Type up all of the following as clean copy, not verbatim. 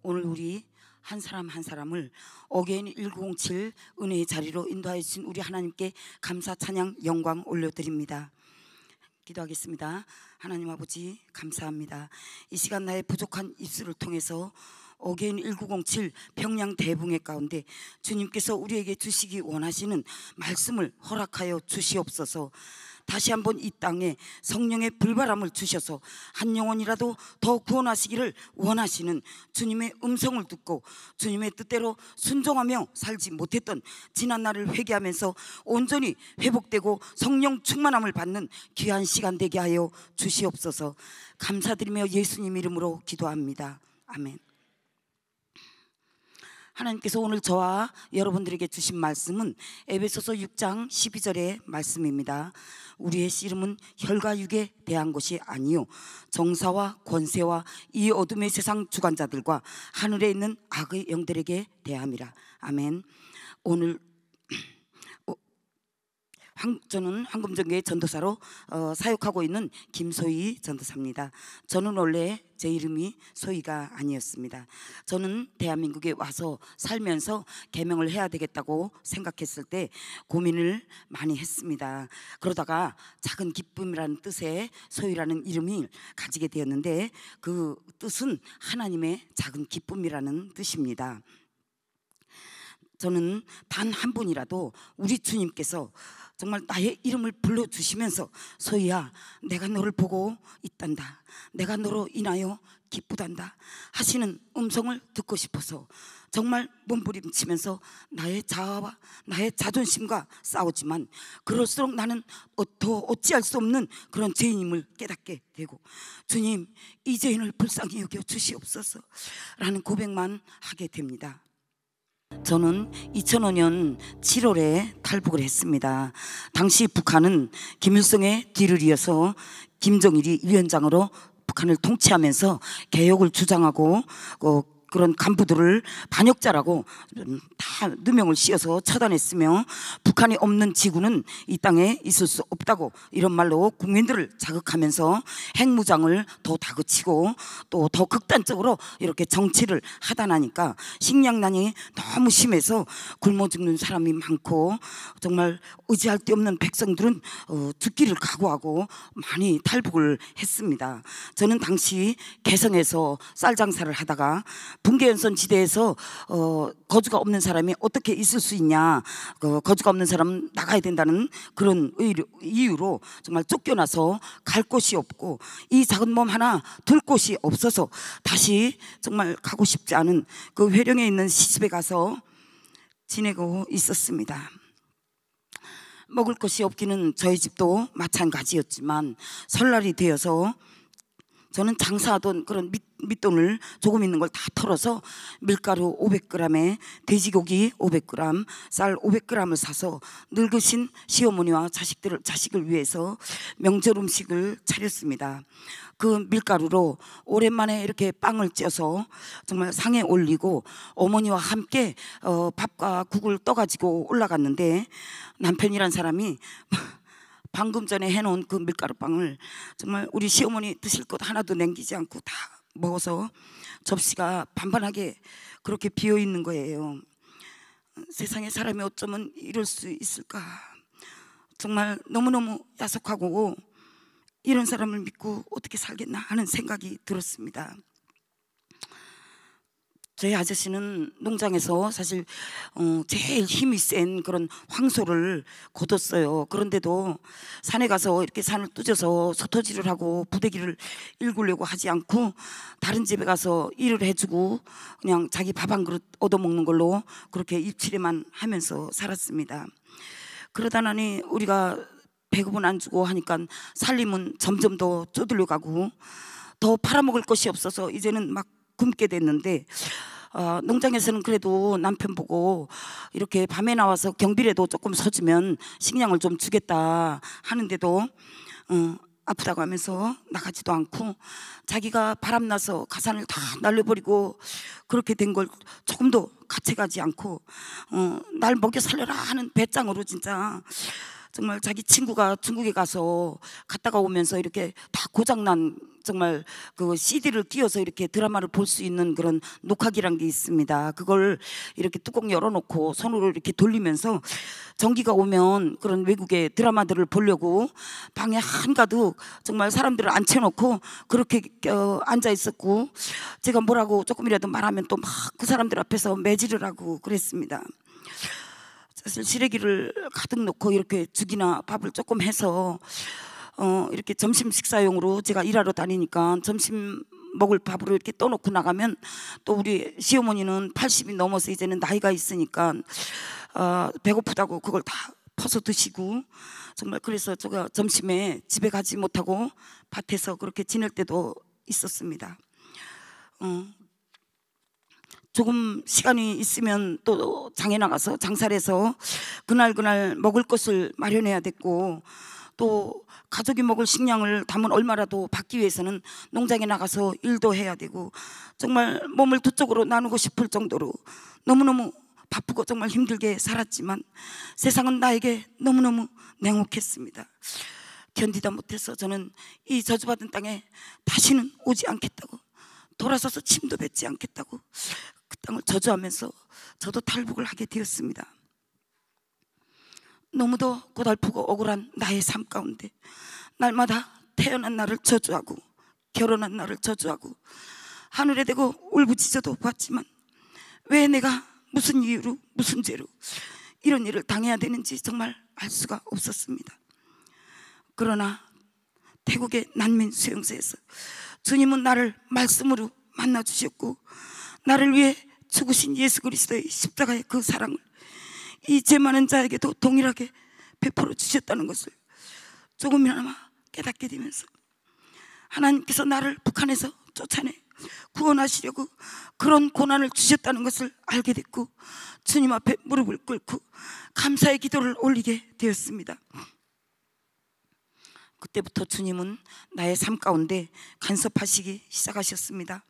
오늘 우리 한 사람 한 사람을 어게인 1907 은혜의 자리로 인도하여 주신 우리 하나님께 감사 찬양 영광 올려드립니다. 기도하겠습니다. 하나님 아버지 감사합니다. 이 시간 나의 부족한 입술을 통해서 어게인 1907 평양 대붕의 가운데 주님께서 우리에게 주시기 원하시는 말씀을 허락하여 주시옵소서. 다시 한번 이 땅에 성령의 불바람을 주셔서 한 영혼이라도 더 구원하시기를 원하시는 주님의 음성을 듣고 주님의 뜻대로 순종하며 살지 못했던 지난 날을 회개하면서 온전히 회복되고 성령 충만함을 받는 귀한 시간 되게 하여 주시옵소서. 감사드리며 예수님 이름으로 기도합니다. 아멘. 하나님께서 오늘 저와 여러분들에게 주신 말씀은 에베소서 6장 12절의 말씀입니다. 우리의 씨름은 혈과 육에 대한 것이 아니요 정사와 권세와 이 어둠의 세상 주관자들과 하늘에 있는 악의 영들에게 대함이라. 아멘. 오늘 저는 황금전교회 전도사로 사역하고 있는 김소희 전도사입니다. 저는 원래 제 이름이 소희가 아니었습니다. 저는 대한민국에 와서 살면서 계명을 해야 되겠다고 생각했을 때 고민을 많이 했습니다. 그러다가 작은 기쁨이라는 뜻의 소희라는 이름을 가지게 되었는데 그 뜻은 하나님의 작은 기쁨이라는 뜻입니다. 저는 단 한 분이라도 우리 주님께서 정말 나의 이름을 불러주시면서 소희야 내가 너를 보고 있단다, 내가 너로 인하여 기쁘단다 하시는 음성을 듣고 싶어서 정말 몸부림치면서 나의 자아와 나의 자존심과 싸우지만 그럴수록 나는 더 어찌할 수 없는 그런 죄인임을 깨닫게 되고 주님 이 죄인을 불쌍히 여겨 주시옵소서 라는 고백만 하게 됩니다. 저는 2005년 7월에 탈북을 했습니다. 당시 북한은 김일성의 뒤를 이어서 김정일이 위원장으로 북한을 통치하면서 개혁을 주장하고 그런 간부들을 반역자라고 다 누명을 씌워서 처단했으며 북한이 없는 지구는 이 땅에 있을 수 없다고 이런 말로 국민들을 자극하면서 핵무장을 더 다그치고 또 더 극단적으로 이렇게 정치를 하다 나니까 식량난이 너무 심해서 굶어 죽는 사람이 많고 정말 의지할 데 없는 백성들은 죽기를 각오하고 많이 탈북을 했습니다. 저는 당시 개성에서 쌀 장사를 하다가 붕괴연선 지대에서 거주가 없는 사람이 어떻게 있을 수 있냐, 거주가 없는 사람은 나가야 된다는 그런 이유로 정말 쫓겨나서 갈 곳이 없고 이 작은 몸 하나 둘 곳이 없어서 다시 정말 가고 싶지 않은 그 회령에 있는 시집에 가서 지내고 있었습니다. 먹을 것이 없기는 저희 집도 마찬가지였지만 설날이 되어서 저는 장사하던 그런 밑돈을 조금 있는 걸 다 털어서 밀가루 500g에 돼지고기 500g, 쌀 500g을 사서 늙으신 시어머니와 자식을 위해서 명절 음식을 차렸습니다. 그 밀가루로 오랜만에 이렇게 빵을 쪄서 정말 상에 올리고 어머니와 함께 밥과 국을 떠가지고 올라갔는데 남편이란 사람이 방금 전에 해놓은 그 밀가루빵을 정말 우리 시어머니 드실 것 하나도 남기지 않고 다 먹어서 접시가 반반하게 그렇게 비어있는 거예요. 세상에 사람이 어쩌면 이럴 수 있을까. 정말 너무너무 야속하고 이런 사람을 믿고 어떻게 살겠나 하는 생각이 들었습니다. 저희 아저씨는 농장에서 사실 제일 힘이 센 그런 황소를 거뒀어요. 그런데도 산에 가서 이렇게 산을 뚜져서 소토질을 하고 부대기를 일구려고 하지 않고 다른 집에 가서 일을 해주고 그냥 자기 밥 한 그릇 얻어먹는 걸로 그렇게 입치레만 하면서 살았습니다. 그러다 나니 우리가 배급은 안 주고 하니까 살림은 점점 더 쪼들려 가고 더 팔아먹을 것이 없어서 이제는 막 굶게 됐는데 농장에서는 그래도 남편 보고 이렇게 밤에 나와서 경비라도 조금 서주면 식량을 좀 주겠다 하는데도 아프다고 하면서 나가지도 않고 자기가 바람나서 가산을 다 날려버리고 그렇게 된 걸 조금도 가채가지 않고 날 먹여 살려라 하는 배짱으로 진짜 정말 자기 친구가 중국에 가서 갔다가 오면서 이렇게 다 고장난 정말 그 CD를 끼워서 이렇게 드라마를 볼 수 있는 그런 녹화기란 게 있습니다. 그걸 이렇게 뚜껑 열어놓고 손으로 이렇게 돌리면서 전기가 오면 그런 외국의 드라마들을 보려고 방에 한가득 정말 사람들을 앉혀놓고 그렇게 앉아 있었고, 제가 뭐라고 조금이라도 말하면 또 막 그 사람들 앞에서 매질을 하고 그랬습니다. 사실 시래기를 가득 넣고 이렇게 죽이나 밥을 조금 해서 이렇게 점심 식사용으로, 제가 일하러 다니니까 점심 먹을 밥으로 이렇게 떠놓고 나가면 또 우리 시어머니는 80이 넘어서 이제는 나이가 있으니까 배고프다고 그걸 다 퍼서 드시고, 정말 그래서 제가 점심에 집에 가지 못하고 밭에서 그렇게 지낼 때도 있었습니다. 조금 시간이 있으면 또 장에 나가서 장사를 해서 그날 먹을 것을 마련해야 됐고, 또 가족이 먹을 식량을 담은 얼마라도 받기 위해서는 농장에 나가서 일도 해야 되고, 정말 몸을 두 쪽으로 나누고 싶을 정도로 너무너무 바쁘고 정말 힘들게 살았지만 세상은 나에게 너무너무 냉혹했습니다. 견디다 못해서 저는 이 저주받은 땅에 다시는 오지 않겠다고, 돌아서서 침도 뱉지 않겠다고 그 땅을 저주하면서 저도 탈북을 하게 되었습니다. 너무도 고달프고 억울한 나의 삶 가운데 날마다 태어난 나를 저주하고 결혼한 나를 저주하고 하늘에 대고 울부짖어도 보았지만 왜 내가 무슨 이유로 무슨 죄로 이런 일을 당해야 되는지 정말 알 수가 없었습니다. 그러나 태국의 난민 수용소에서 주님은 나를 말씀으로 만나주셨고, 나를 위해 죽으신 예수 그리스도의 십자가의 그 사랑을 이 죄 많은 자에게도 동일하게 베풀어 주셨다는 것을 조금이나마 깨닫게 되면서, 하나님께서 나를 북한에서 쫓아내 구원하시려고 그런 고난을 주셨다는 것을 알게 됐고, 주님 앞에 무릎을 꿇고 감사의 기도를 올리게 되었습니다. 그때부터 주님은 나의 삶 가운데 간섭하시기 시작하셨습니다.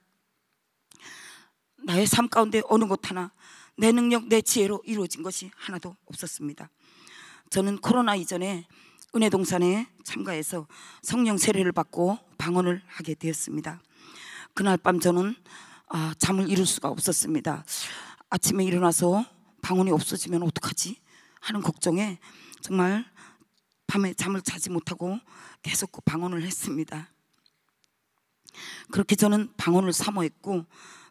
나의 삶 가운데 어느 것 하나 내 능력, 내 지혜로 이루어진 것이 하나도 없었습니다. 저는 코로나 이전에 은혜동산에 참가해서 성령 세례를 받고 방언을 하게 되었습니다. 그날 밤 저는 잠을 이룰 수가 없었습니다. 아침에 일어나서 방언이 없어지면 어떡하지 하는 걱정에 정말 밤에 잠을 자지 못하고 계속 그 방언을 했습니다. 그렇게 저는 방언을 사모했고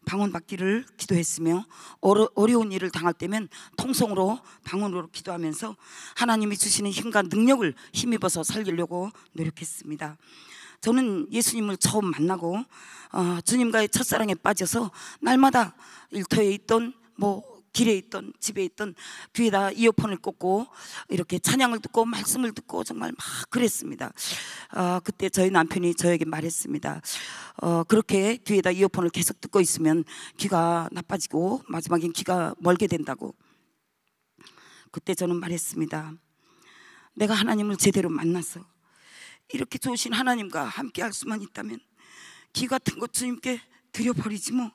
방언 받기를 기도했으며, 어려운 일을 당할 때면 통성으로 방언으로 기도하면서 하나님이 주시는 힘과 능력을 힘입어서 살리려고 노력했습니다. 저는 예수님을 처음 만나고 주님과의 첫사랑에 빠져서 날마다 일터에 있던 길에 있던 집에 있던 귀에다 이어폰을 꽂고 이렇게 찬양을 듣고 말씀을 듣고 정말 막 그랬습니다. 그때 저희 남편이 저에게 말했습니다. 그렇게 귀에다 이어폰을 계속 듣고 있으면 귀가 나빠지고 마지막엔 귀가 멀게 된다고. 그때 저는 말했습니다. 내가 하나님을 제대로 만나서 이렇게 좋으신 하나님과 함께 할 수만 있다면 귀 같은 것 주님께 드려버리지 뭐.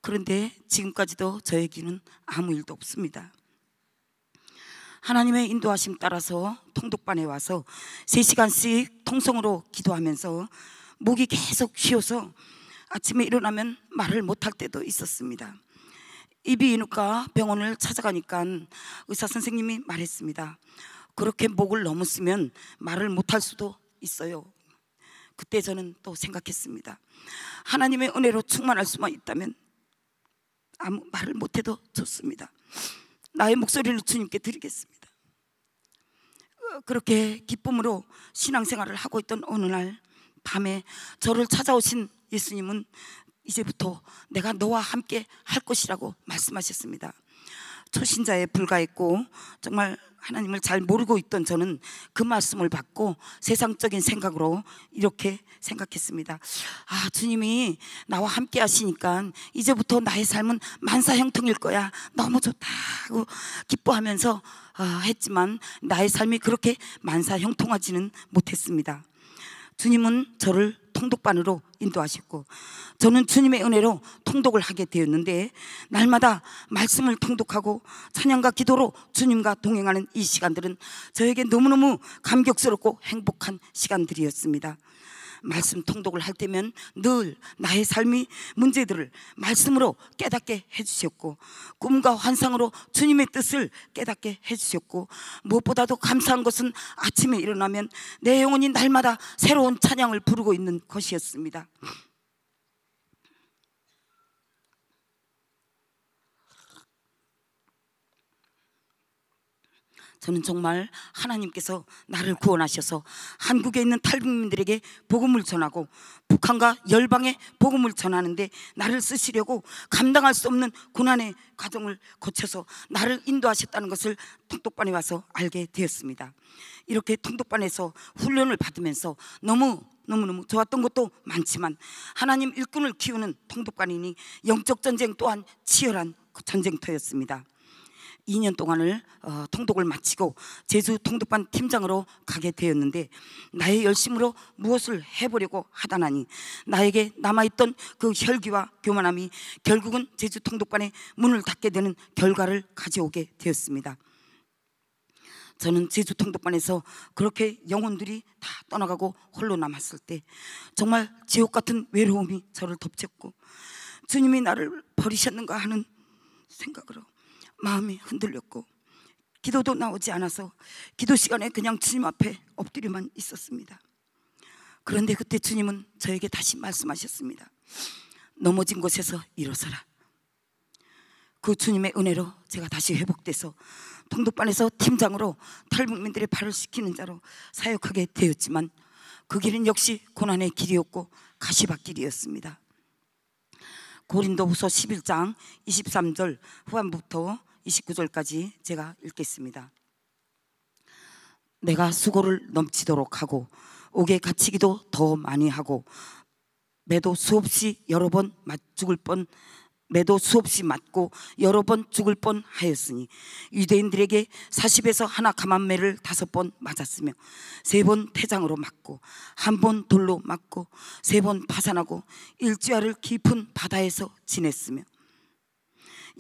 그런데 지금까지도 저의 귀는 아무 일도 없습니다. 하나님의 인도하심 따라서 통독반에 와서 3시간씩 통성으로 기도하면서 목이 계속 쉬어서 아침에 일어나면 말을 못할 때도 있었습니다. 이비인후과 병원을 찾아가니까 의사 선생님이 말했습니다. 그렇게 목을 너무 쓰면 말을 못할 수도 있어요. 그때 저는 또 생각했습니다. 하나님의 은혜로 충만할 수만 있다면 아무 말을 못해도 좋습니다. 나의 목소리를 주님께 드리겠습니다. 그렇게 기쁨으로 신앙생활을 하고 있던 어느 날 밤에 저를 찾아오신 예수님은 이제부터 내가 너와 함께 할 것이라고 말씀하셨습니다. 초신자에 불과했고 정말 하나님을 잘 모르고 있던 저는 그 말씀을 받고 세상적인 생각으로 이렇게 생각했습니다. 주님이 나와 함께 하시니까 이제부터 나의 삶은 만사형통일 거야, 너무 좋다 하고 기뻐하면서 했지만 나의 삶이 그렇게 만사형통하지는 못했습니다. 주님은 저를 통독반으로 인도하셨고 저는 주님의 은혜로 통독을 하게 되었는데, 날마다 말씀을 통독하고 찬양과 기도로 주님과 동행하는 이 시간들은 저에게 너무너무 감격스럽고 행복한 시간들이었습니다. 말씀 통독을 할 때면 늘 나의 삶의 문제들을 말씀으로 깨닫게 해주셨고, 꿈과 환상으로 주님의 뜻을 깨닫게 해주셨고, 무엇보다도 감사한 것은 아침에 일어나면 내 영혼이 날마다 새로운 찬양을 부르고 있는 것이었습니다. 저는 정말 하나님께서 나를 구원하셔서 한국에 있는 탈북민들에게 복음을 전하고 북한과 열방에 복음을 전하는데 나를 쓰시려고 감당할 수 없는 고난의 과정을 거쳐서 나를 인도하셨다는 것을 통독반에 와서 알게 되었습니다. 이렇게 통독반에서 훈련을 받으면서 너무너무 좋았던 것도 많지만, 하나님 일꾼을 키우는 통독반이니 영적 전쟁 또한 치열한 전쟁터였습니다. 2년 동안을 통독을 마치고 제주 통독반 팀장으로 가게 되었는데, 나의 열심으로 무엇을 해보려고 하다나니 나에게 남아있던 그 혈기와 교만함이 결국은 제주 통독반의 문을 닫게 되는 결과를 가져오게 되었습니다. 저는 제주 통독반에서 그렇게 영혼들이 다 떠나가고 홀로 남았을 때 정말 지옥 같은 외로움이 저를 덮쳤고, 주님이 나를 버리셨는가 하는 생각으로 마음이 흔들렸고, 기도도 나오지 않아서 기도 시간에 그냥 주님 앞에 엎드려만 있었습니다. 그런데 그때 주님은 저에게 다시 말씀하셨습니다. 넘어진 곳에서 일어서라. 그 주님의 은혜로 제가 다시 회복돼서 통독반에서 팀장으로 탈북민들의 발을 씻기는 자로 사역하게 되었지만, 그 길은 역시 고난의 길이었고 가시밭길이었습니다. 고린도후서 11장 23절 후반부터 29절까지 제가 읽겠습니다. 내가 수고를 넘치도록 하고 옥에 갇히기도 더 많이 하고 매도 수없이 맞고 여러 번 죽을 뻔하였으니, 유대인들에게 40에서 하나 감한매를 5번 맞았으며 3번 태장으로 맞고 1번 돌로 맞고 3번 파산하고 일주야를 깊은 바다에서 지냈으며,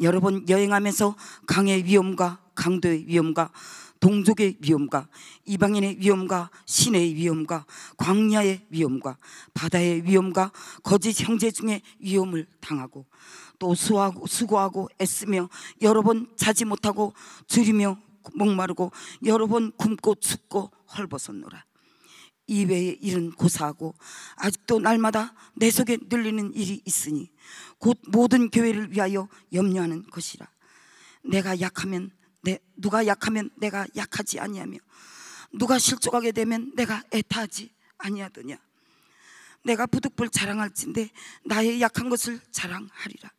여러 번 여행하면서 강의 위험과 강도의 위험과 동족의 위험과 이방인의 위험과 신의 위험과 광야의 위험과 바다의 위험과 거짓 형제 중에 위험을 당하고, 또 수고하고 애쓰며 여러 번 자지 못하고 줄이며 목마르고 여러 번 굶고 춥고 헐벗었노라. 이외의 일은 고사하고 아직도 날마다 내 속에 눌리는 일이 있으니 곧 모든 교회를 위하여 염려하는 것이라. 누가 약하면 내가 약하지 아니하며 누가 실족하게 되면 내가 애타하지 아니하더냐. 내가 부득불 자랑할진대 나의 약한 것을 자랑하리라.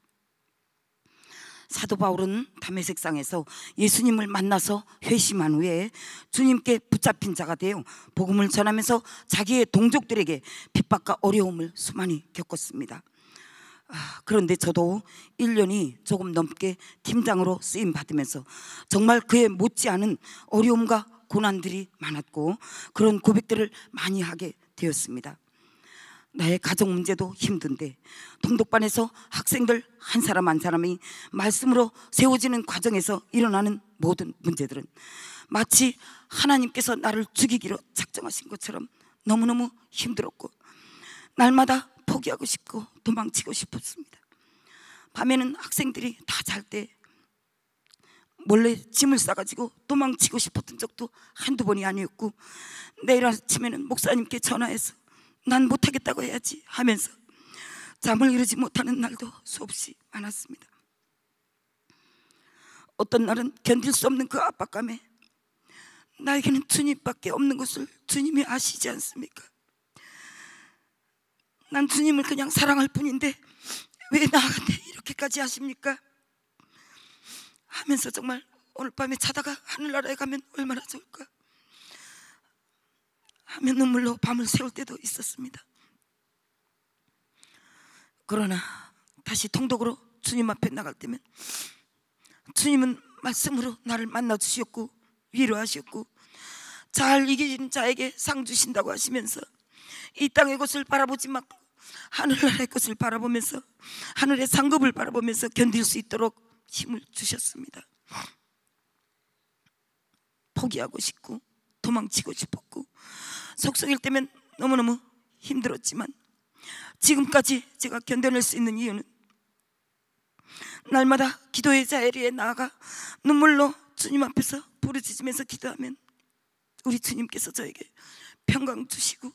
사도 바울은 다메섹상에서 예수님을 만나서 회심한 후에 주님께 붙잡힌 자가 되어 복음을 전하면서 자기의 동족들에게 핍박과 어려움을 수많이 겪었습니다. 그런데 저도 1년이 조금 넘게 팀장으로 쓰임 받으면서 정말 그에 못지않은 어려움과 고난들이 많았고, 그런 고백들을 많이 하게 되었습니다. 나의 가정 문제도 힘든데 통독반에서 학생들 한 사람 한 사람이 말씀으로 세워지는 과정에서 일어나는 모든 문제들은 마치 하나님께서 나를 죽이기로 작정하신 것처럼 너무너무 힘들었고, 날마다 포기하고 싶고 도망치고 싶었습니다. 밤에는 학생들이 다 잘 때 몰래 짐을 싸가지고 도망치고 싶었던 적도 한두 번이 아니었고, 내일 아침에는 목사님께 전화해서 난 못하겠다고 해야지 하면서 잠을 이루지 못하는 날도 수없이 많았습니다. 어떤 날은 견딜 수 없는 그 압박감에 나에게는 주님밖에 없는 것을 주님이 아시지 않습니까? 난 주님을 그냥 사랑할 뿐인데 왜 나한테 이렇게까지 하십니까? 하면서 정말 오늘 밤에 자다가 하늘나라에 가면 얼마나 좋을까 하며 눈물로 밤을 새울 때도 있었습니다. 그러나 다시 통독으로 주님 앞에 나갈 때면 주님은 말씀으로 나를 만나 주셨고 위로하셨고, 잘 이기는 자에게 상 주신다고 하시면서 이 땅의 것을 바라보지 말고 하늘나라의 것을 바라보면서 하늘의 상급을 바라보면서 견딜 수 있도록 힘을 주셨습니다. 포기하고 싶고 도망치고 싶었고 속썩일 때면 너무너무 힘들었지만 지금까지 제가 견뎌낼 수 있는 이유는 날마다 기도의 자리에 나아가 눈물로 주님 앞에서 부르짖으면서 기도하면 우리 주님께서 저에게 평강 주시고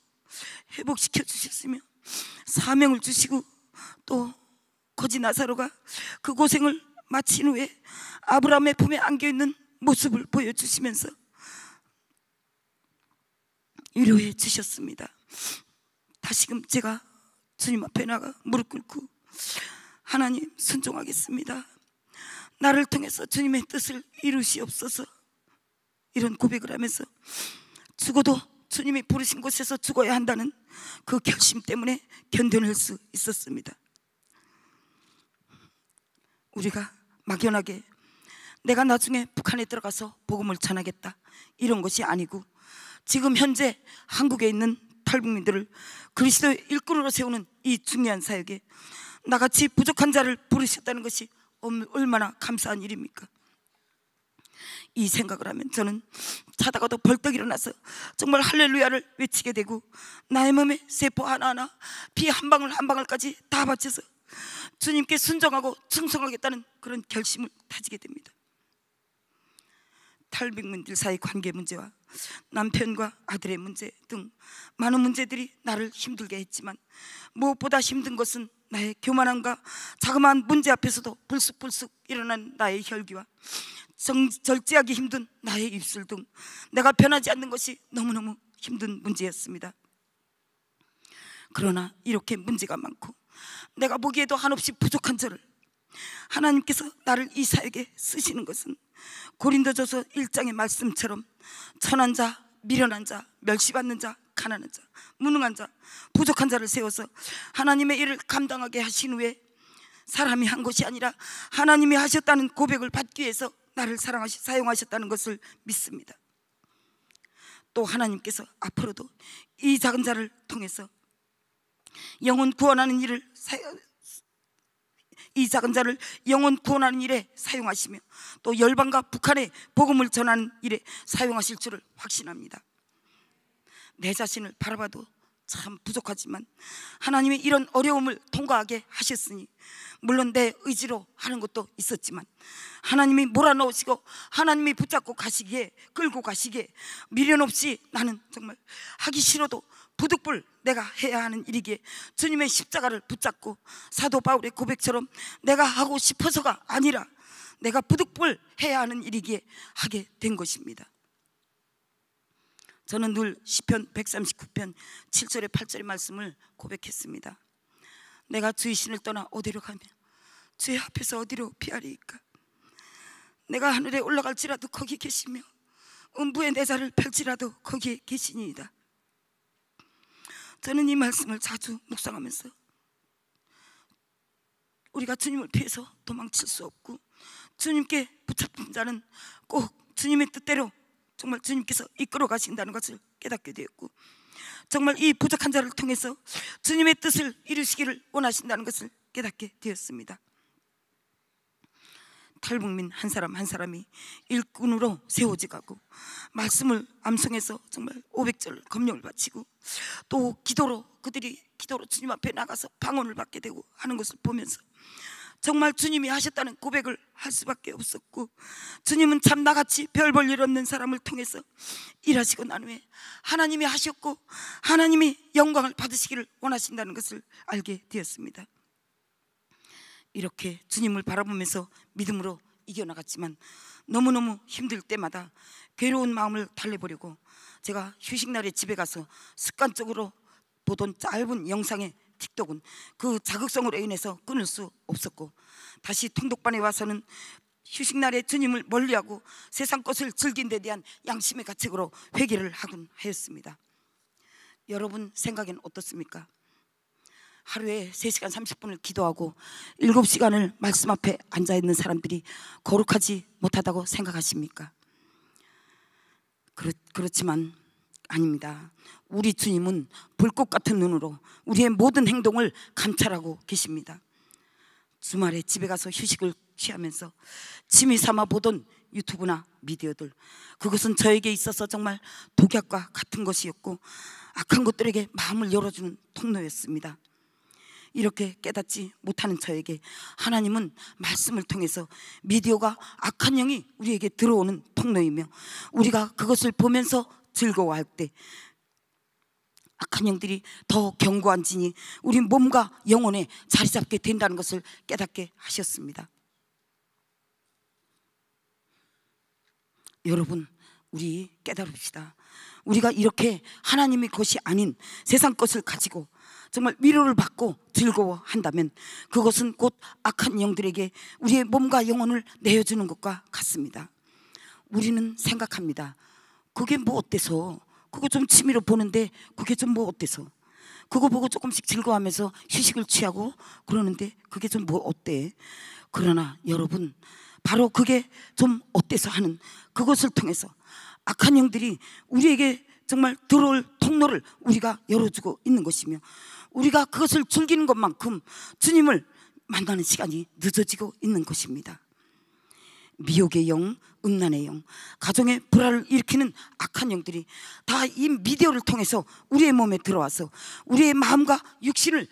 회복시켜 주셨으며 사명을 주시고 또 거지 나사로가 그 고생을 마친 후에 아브라함의 품에 안겨있는 모습을 보여주시면서 위로해 주셨습니다. 다시금 제가 주님 앞에 나가 무릎 꿇고 하나님 순종하겠습니다. 나를 통해서 주님의 뜻을 이루시옵소서, 이런 고백을 하면서 죽어도 주님이 부르신 곳에서 죽어야 한다는 그 결심 때문에 견뎌낼 수 있었습니다. 우리가 막연하게 내가 나중에 북한에 들어가서 복음을 전하겠다 이런 것이 아니고 지금 현재 한국에 있는 탈북민들을 그리스도의 일꾼으로 세우는 이 중요한 사역에 나같이 부족한 자를 부르셨다는 것이 얼마나 감사한 일입니까? 이 생각을 하면 저는 자다가도 벌떡 일어나서 정말 할렐루야를 외치게 되고 나의 몸에 세포 하나하나 피 한 방울 한 방울까지 다 바쳐서 주님께 순종하고 충성하겠다는 그런 결심을 다지게 됩니다. 탈북민들 사이 관계 문제와 남편과 아들의 문제 등 많은 문제들이 나를 힘들게 했지만 무엇보다 힘든 것은 나의 교만함과 자그마한 문제 앞에서도 불쑥불쑥 일어난 나의 혈기와 절제하기 힘든 나의 입술 등 내가 변하지 않는 것이 너무너무 힘든 문제였습니다. 그러나 이렇게 문제가 많고 내가 보기에도 한없이 부족한 저를 하나님께서 나를 이 사역에 쓰시는 것은 고린도전서 1장의 말씀처럼 천한 자, 미련한 자, 멸시받는 자, 가난한 자, 무능한 자, 부족한 자를 세워서 하나님의 일을 감당하게 하신 후에 사람이 한 것이 아니라 하나님이 하셨다는 고백을 받기 위해서 나를 사용하셨다는 것을 믿습니다. 또 하나님께서 앞으로도 이 작은 자를 통해서 영혼 구원하는 일을 이 작은 자를 영혼 구원하는 일에 사용하시며 또 열방과 북한에 복음을 전하는 일에 사용하실 줄을 확신합니다. 내 자신을 바라봐도 참 부족하지만 하나님이 이런 어려움을 통과하게 하셨으니 물론 내 의지로 하는 것도 있었지만 하나님이 몰아넣으시고 하나님이 붙잡고 가시기에 끌고 가시기에 미련 없이 나는 정말 하기 싫어도 부득불 내가 해야 하는 일이기에 주님의 십자가를 붙잡고 사도 바울의 고백처럼 내가 하고 싶어서가 아니라 내가 부득불 해야 하는 일이기에 하게 된 것입니다. 저는 늘 시편 139편 7절에 8절의 말씀을 고백했습니다. 내가 주의 신을 떠나 어디로 가며 주의 앞에서 어디로 피하리이까? 내가 하늘에 올라갈지라도 거기 계시며 음부의 내 자를 펼지라도 거기에 계시니이다. 저는 이 말씀을 자주 묵상하면서 우리가 주님을 피해서 도망칠 수 없고 주님께 붙잡힌 자는 꼭 주님의 뜻대로 정말 주님께서 이끌어 가신다는 것을 깨닫게 되었고 정말 이 부족한 자를 통해서 주님의 뜻을 이루시기를 원하신다는 것을 깨닫게 되었습니다. 탈북민 한 사람 한 사람이 일꾼으로 세워져 가고 말씀을 암송해서 정말 500절 검령을 바치고 또 기도로 주님 앞에 나가서 방언을 받게 되고 하는 것을 보면서 정말 주님이 하셨다는 고백을 할 수밖에 없었고 주님은 참 나같이 별 볼 일 없는 사람을 통해서 일하시고 난 후에 하나님이 하셨고 하나님이 영광을 받으시기를 원하신다는 것을 알게 되었습니다. 이렇게 주님을 바라보면서 믿음으로 이겨나갔지만 너무너무 힘들 때마다 괴로운 마음을 달래보려고 제가 휴식날에 집에 가서 습관적으로 보던 짧은 영상의 틱톡은 그 자극성으로 인해서 끊을 수 없었고 다시 통독반에 와서는 휴식날에 주님을 멀리하고 세상 것을 즐긴 데 대한 양심의 가책으로 회개를 하곤 하였습니다. 여러분 생각엔 어떻습니까? 하루에 3시간 30분을 기도하고 7시간을 말씀 앞에 앉아있는 사람들이 거룩하지 못하다고 생각하십니까? 그렇지만 아닙니다. 우리 주님은 불꽃 같은 눈으로 우리의 모든 행동을 감찰하고 계십니다. 주말에 집에 가서 휴식을 취하면서 취미 삼아 보던 유튜브나 미디어들, 그것은 저에게 있어서 정말 독약과 같은 것이었고 악한 것들에게 마음을 열어주는 통로였습니다. 이렇게 깨닫지 못하는 저에게 하나님은 말씀을 통해서 미디어가 악한 영이 우리에게 들어오는 통로이며 우리가 그것을 보면서 즐거워할 때 악한 영들이 더 견고한 진이 우리 몸과 영혼에 자리 잡게 된다는 것을 깨닫게 하셨습니다. 여러분, 우리 깨달읍시다. 우리가 이렇게 하나님의 것이 아닌 세상 것을 가지고 정말 위로를 받고 즐거워한다면 그것은 곧 악한 영들에게 우리의 몸과 영혼을 내어주는 것과 같습니다. 우리는 생각합니다. 그게 뭐 어때서? 그거 좀 취미로 보는데 그게 좀 뭐 어때서? 그거 보고 조금씩 즐거워하면서 휴식을 취하고 그러는데 그게 좀 뭐 어때? 그러나 여러분, 바로 그게 좀 어때서 하는 그것을 통해서 악한 영들이 우리에게 정말 들어올 통로를 우리가 열어주고 있는 것이며 우리가 그것을 즐기는 것만큼 주님을 만나는 시간이 늦어지고 있는 것입니다. 미혹의 영, 음란의 영, 가정의 불화를 일으키는 악한 영들이 다 이 미디어를 통해서 우리의 몸에 들어와서 우리의 마음과 육신을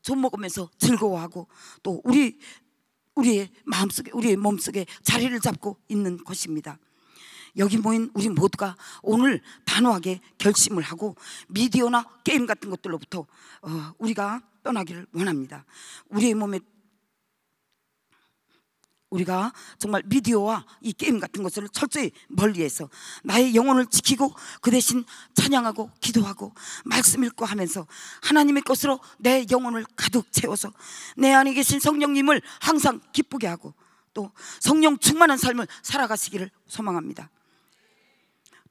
좀먹으면서 즐거워하고 또 우리의 마음속에, 우리의 몸속에 자리를 잡고 있는 것입니다. 여기 모인 우리 모두가 오늘 단호하게 결심을 하고 미디어나 게임 같은 것들로부터 우리가 떠나기를 원합니다. 우리의 몸에 우리가 정말 미디어와 이 게임 같은 것을 철저히 멀리해서 나의 영혼을 지키고 그 대신 찬양하고 기도하고 말씀 읽고 하면서 하나님의 것으로 내 영혼을 가득 채워서 내 안에 계신 성령님을 항상 기쁘게 하고 또 성령 충만한 삶을 살아가시기를 소망합니다.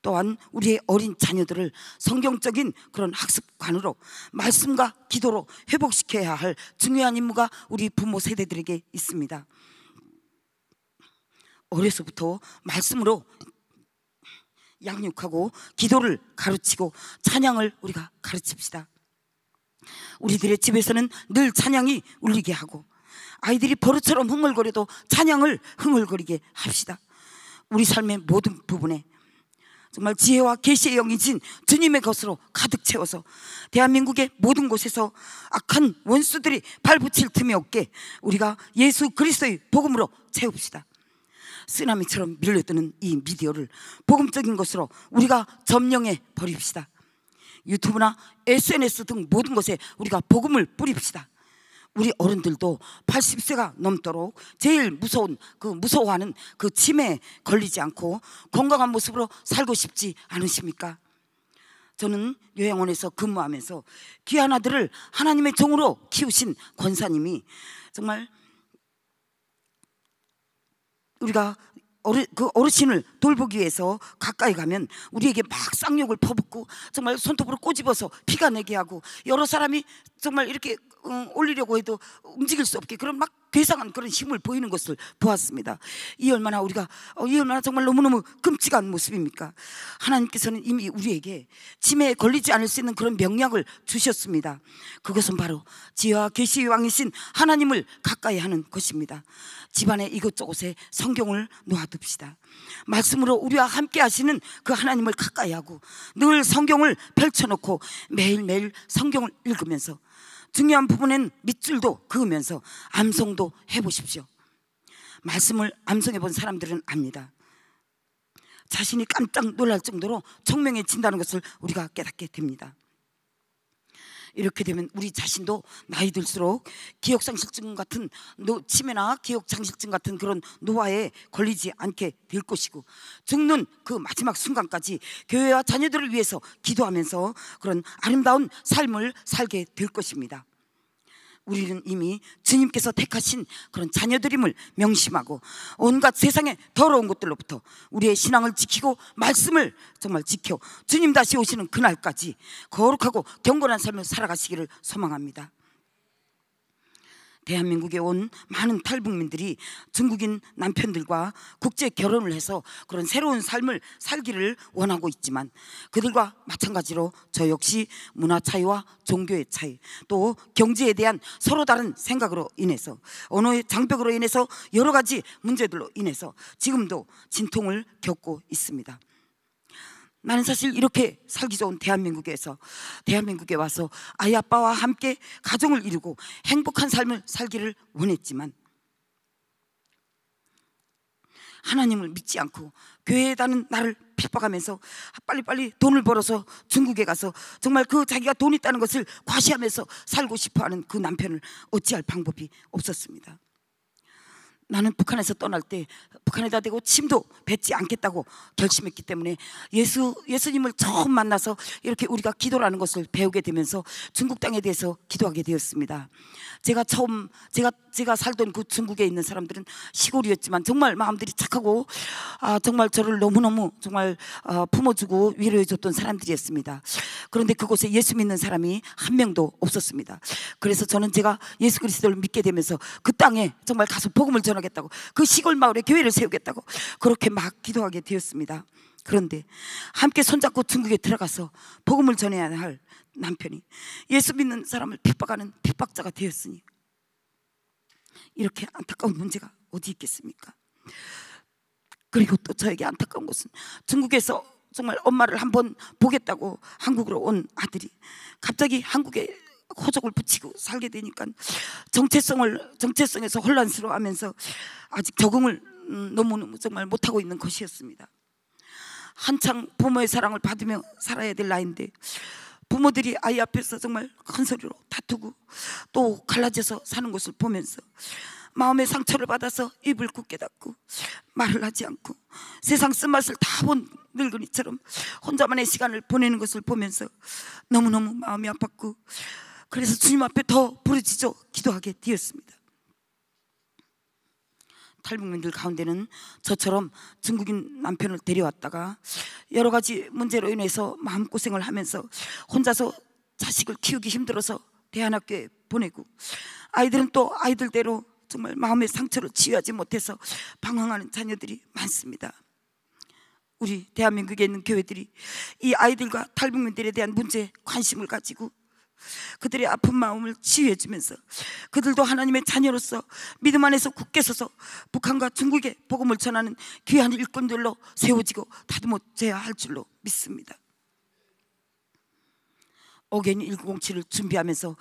또한 우리의 어린 자녀들을 성경적인 그런 학습관으로 말씀과 기도로 회복시켜야 할 중요한 임무가 우리 부모 세대들에게 있습니다. 어려서부터 말씀으로 양육하고 기도를 가르치고 찬양을 우리가 가르칩시다. 우리들의 집에서는 늘 찬양이 울리게 하고 아이들이 버릇처럼 흥얼거려도 찬양을 흥얼거리게 합시다. 우리 삶의 모든 부분에 정말 지혜와 계시의 영이신 주님의 것으로 가득 채워서 대한민국의 모든 곳에서 악한 원수들이 발붙일 틈이 없게 우리가 예수 그리스도의 복음으로 채웁시다. 쓰나미처럼 밀려드는 이 미디어를 복음적인 것으로 우리가 점령해 버립시다. 유튜브나 SNS 등 모든 것에 우리가 복음을 뿌립시다. 우리 어른들도 80세가 넘도록 제일 무서워하는 그 치매에 걸리지 않고 건강한 모습으로 살고 싶지 않으십니까? 저는 요양원에서 근무하면서 귀한 아들을 하나님의 종으로 키우신 권사님이 정말 우리가 그 어르신을 돌보기 위해서 가까이 가면 우리에게 막 쌍욕을 퍼붓고 정말 손톱으로 꼬집어서 피가 나게 하고 여러 사람이 정말 이렇게 올리려고 해도 움직일 수 없게 그런 막 괴상한 그런 힘을 보이는 것을 보았습니다. 이 얼마나 정말 너무너무 끔찍한 모습입니까? 하나님께서는 이미 우리에게 치매에 걸리지 않을 수 있는 그런 명령을 주셨습니다. 그것은 바로 지혜와 계시의 왕이신 하나님을 가까이 하는 것입니다. 집안의 이곳저곳에 성경을 놓아둡시다. 말씀으로 우리와 함께 하시는 그 하나님을 가까이 하고 늘 성경을 펼쳐놓고 매일매일 성경을 읽으면서 중요한 부분엔 밑줄도 그으면서 암송도 해보십시오. 말씀을 암송해 본 사람들은 압니다. 자신이 깜짝 놀랄 정도로 총명해진다는 것을 우리가 깨닫게 됩니다. 이렇게 되면 우리 자신도 나이 들수록 기억상실증 같은 치매나 기억상실증 같은 그런 노화에 걸리지 않게 될 것이고 죽는 그 마지막 순간까지 교회와 자녀들을 위해서 기도하면서 그런 아름다운 삶을 살게 될 것입니다. 우리는 이미 주님께서 택하신 그런 자녀들임을 명심하고 온갖 세상의 더러운 것들로부터 우리의 신앙을 지키고 말씀을 정말 지켜 주님 다시 오시는 그날까지 거룩하고 경건한 삶을 살아가시기를 소망합니다. 대한민국에 온 많은 탈북민들이 중국인 남편들과 국제 결혼을 해서 그런 새로운 삶을 살기를 원하고 있지만, 그들과 마찬가지로 저 역시 문화 차이와 종교의 차이, 또 경제에 대한 서로 다른 생각으로 인해서, 언어의 장벽으로 인해서 여러 가지 문제들로 인해서 지금도 진통을 겪고 있습니다. 나는 사실 이렇게 살기 좋은 대한민국에 와서 아이 아빠와 함께 가정을 이루고 행복한 삶을 살기를 원했지만, 하나님을 믿지 않고 교회에 다는 나를 핍박하면서 빨리빨리 돈을 벌어서 중국에 가서 정말 그 자기가 돈 있다는 것을 과시하면서 살고 싶어하는 그 남편을 어찌할 방법이 없었습니다. 나는 북한에서 떠날 때 북한에다 대고 침도 뱉지 않겠다고 결심했기 때문에 예수님을 처음 만나서 이렇게 우리가 기도라는 것을 배우게 되면서 중국 땅에 대해서 기도하게 되었습니다. 제가 살던 그 중국에 있는 사람들은 시골이었지만 정말 마음들이 착하고 정말 저를 너무너무 정말 품어주고 위로해줬던 사람들이었습니다. 그런데 그곳에 예수 믿는 사람이 한 명도 없었습니다. 그래서 제가 예수 그리스도를 믿게 되면서 그 땅에 정말 가서 복음을 전하겠다고, 그 시골 마을에 교회를 세우겠다고 그렇게 막 기도하게 되었습니다. 그런데 함께 손잡고 중국에 들어가서 복음을 전해야 할 남편이 예수 믿는 사람을 핍박하는 핍박자가 되었으니 이렇게 안타까운 문제가 어디 있겠습니까? 그리고 또 저에게 안타까운 것은 중국에서 정말 엄마를 한번 보겠다고 한국으로 온 아들이 갑자기 한국에 호적을 붙이고 살게 되니까 정체성에서 혼란스러워하면서 아직 적응을 너무너무 정말 못하고 있는 것이었습니다. 한창 부모의 사랑을 받으며 살아야 될 나이인데 부모들이 아이 앞에서 정말 큰 소리로 다투고 또 갈라져서 사는 것을 보면서 마음의 상처를 받아서 입을 굳게 닫고 말을 하지 않고 세상 쓴맛을 다 본 늙은이처럼 혼자만의 시간을 보내는 것을 보면서 너무너무 마음이 아팠고, 그래서 주님 앞에 더 부르짖어 기도하게 되었습니다. 탈북민들 가운데는 저처럼 중국인 남편을 데려왔다가 여러 가지 문제로 인해서 마음고생을 하면서 혼자서 자식을 키우기 힘들어서 대안학교에 보내고, 아이들은 또 아이들대로 정말 마음의 상처를 치유하지 못해서 방황하는 자녀들이 많습니다. 우리 대한민국에 있는 교회들이 이 아이들과 탈북민들에 대한 문제에 관심을 가지고 그들의 아픈 마음을 치유해 주면서 그들도 하나님의 자녀로서 믿음 안에서 굳게 서서 북한과 중국에 복음을 전하는 귀한 일꾼들로 세워지고 다듬어져야 할 줄로 믿습니다. 어게인 1907을 준비하면서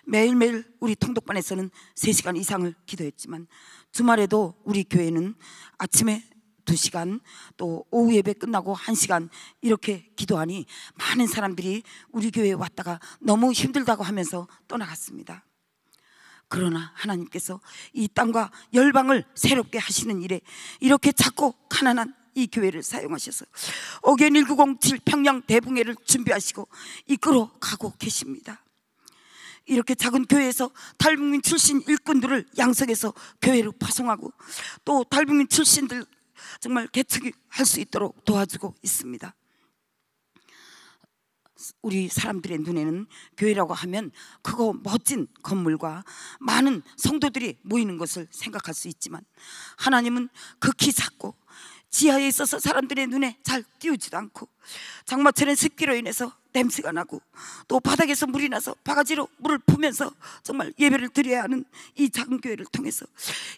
매일매일 우리 통독반에서는 3시간 이상을 기도했지만, 주말에도 우리 교회는 아침에 2시간, 또 오후 예배 끝나고 1시간 이렇게 기도하니 많은 사람들이 우리 교회에 왔다가 너무 힘들다고 하면서 떠나갔습니다. 그러나 하나님께서 이 땅과 열방을 새롭게 하시는 일에 이렇게 작고 가난한 이 교회를 사용하셔서 어게인 1907 평양 대붕회를 준비하시고 이끌어 가고 계십니다. 이렇게 작은 교회에서 탈북민 출신 일꾼들을 양성해서 교회로 파송하고 또 탈북민 출신들 정말 개척할 수 있도록 도와주고 있습니다. 우리 사람들의 눈에는 교회라고 하면 크고 멋진 건물과 많은 성도들이 모이는 것을 생각할 수 있지만, 하나님은 극히 작고 지하에 있어서 사람들의 눈에 잘 띄우지도 않고 장마철엔 습기로 인해서 냄새가 나고 또 바닥에서 물이 나서 바가지로 물을 푸면서 정말 예배를 드려야 하는 이 작은 교회를 통해서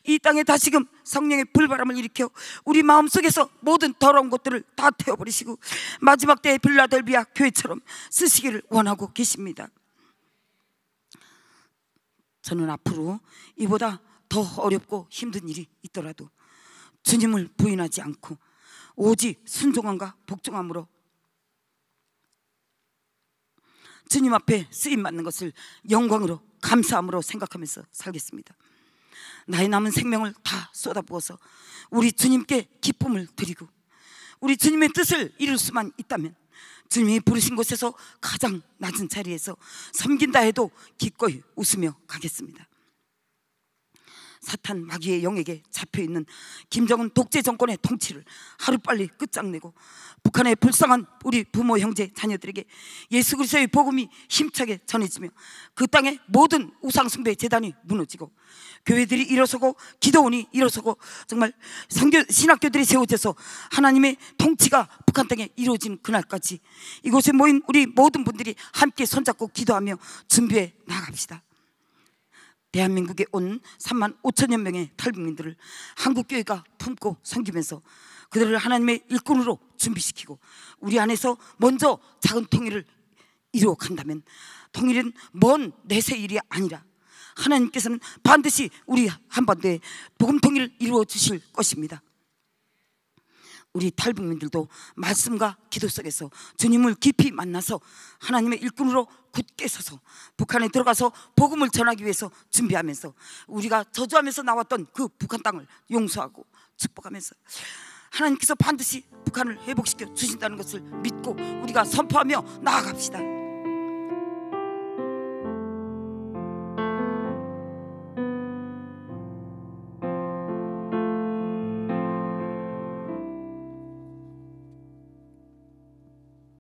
이 땅에 다시금 성령의 불바람을 일으켜 우리 마음속에서 모든 더러운 것들을 다 태워버리시고 마지막 때의 빌라델비아 교회처럼 쓰시기를 원하고 계십니다. 저는 앞으로 이보다 더 어렵고 힘든 일이 있더라도 주님을 부인하지 않고 오직 순종함과 복종함으로 주님 앞에 쓰임받는 것을 영광으로 감사함으로 생각하면서 살겠습니다. 나의 남은 생명을 다 쏟아부어서 우리 주님께 기쁨을 드리고 우리 주님의 뜻을 이룰 수만 있다면 주님이 부르신 곳에서 가장 낮은 자리에서 섬긴다 해도 기꺼이 웃으며 가겠습니다. 사탄 마귀의 영에게 잡혀있는 김정은 독재 정권의 통치를 하루빨리 끝장내고 북한의 불쌍한 우리 부모 형제 자녀들에게 예수 그리스도의 복음이 힘차게 전해지며 그 땅의 모든 우상숭배 재단이 무너지고 교회들이 일어서고 기도원이 일어서고 정말 신학교들이 세워져서 하나님의 통치가 북한 땅에 이루어지는 그날까지 이곳에 모인 우리 모든 분들이 함께 손잡고 기도하며 준비해 나갑시다. 대한민국에 온 3만 5천여 명의 탈북민들을 한국교회가 품고 섬기면서 그들을 하나님의 일꾼으로 준비시키고 우리 안에서 먼저 작은 통일을 이루어 간다면 통일은 먼 내세 일이 아니라 하나님께서는 반드시 우리 한반도에 복음 통일을 이루어 주실 것입니다. 우리 탈북민들도 말씀과 기도 속에서 주님을 깊이 만나서 하나님의 일꾼으로 굳게 서서 북한에 들어가서 복음을 전하기 위해서 준비하면서 우리가 저주하면서 나왔던 그 북한 땅을 용서하고 축복하면서 하나님께서 반드시 북한을 회복시켜 주신다는 것을 믿고 우리가 선포하며 나아갑시다.